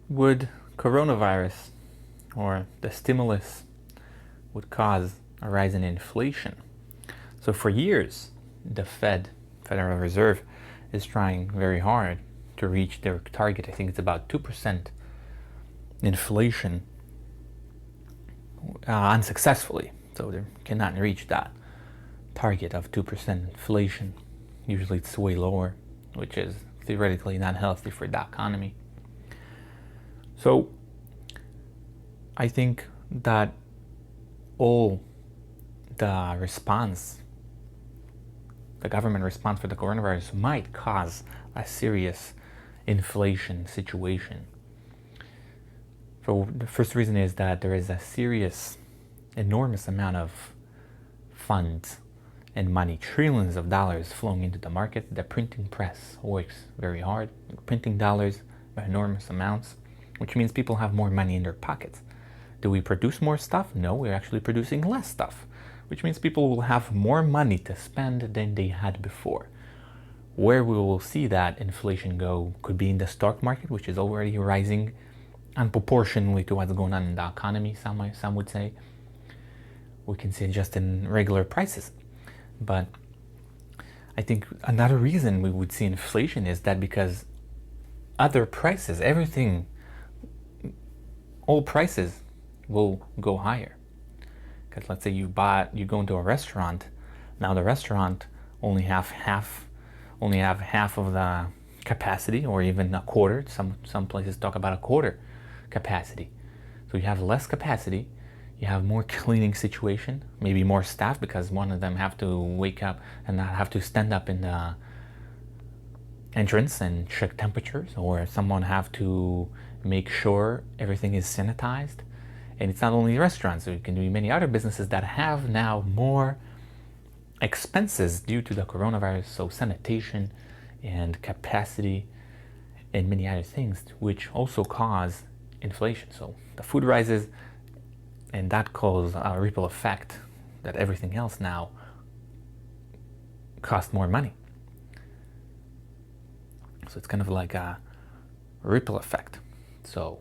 Would coronavirus or the stimulus would cause a rise in inflation? So for years, the Federal Reserve, is trying very hard to reach their target. I think it's about 2% inflation unsuccessfully. So they cannot reach that target of 2% inflation. Usually it's way lower, which is theoretically not healthy for the economy. So I think that all the government response for the coronavirus might cause a serious inflation situation. So the first reason is that there is a serious, enormous amount of funds and money, trillions of dollars flowing into the market. The printing press works very hard, printing dollars by enormous amounts, which means people have more money in their pockets. Do we produce more stuff? No, we're actually producing less stuff, which means people will have more money to spend than they had before. Where we will see that inflation go could be in the stock market, which is already rising unproportionally to what's going on in the economy, some would say. We can see it just in regular prices. But I think another reason we would see inflation is that because other prices, everything, all prices will go higher. Because let's say you go into a restaurant, now the restaurant only have half of the capacity, or even a quarter. Some places talk about a quarter capacity. So you have less capacity, you have more cleaning situation, maybe more staff because one of them have to wake up and not have to stand up in the entrance and check temperatures, or someone have to make sure everything is sanitized. And it's not only restaurants, it can be many other businesses that have now more expenses due to the coronavirus, so sanitation and capacity and many other things, which also cause inflation. So the food rises, and that causes a ripple effect that everything else now costs more money. So it's kind of like a ripple effect. So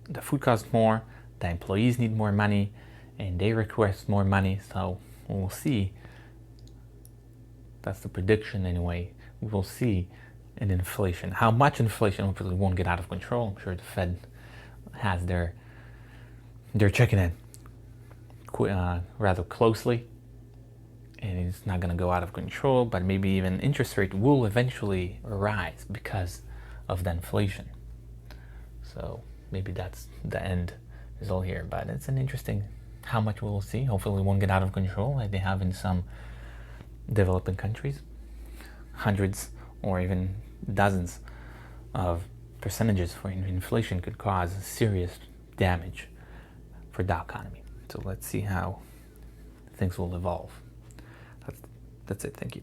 the food costs more, the employees need more money, and they request more money. So we'll see. That's the prediction anyway. We will see an inflation. How much inflation hopefully won't get out of control. I'm sure the Fed has they're checking it rather closely, and it's not going to go out of control, but maybe even interest rate will eventually rise because of the inflation. So maybe that's the end result here, but it's an interesting how much we'll see. Hopefully it won't get out of control like they have in some developing countries. Hundreds or even dozens of percentages for inflation could cause serious damage for the economy. So let's see how things will evolve. That's it. Thank you.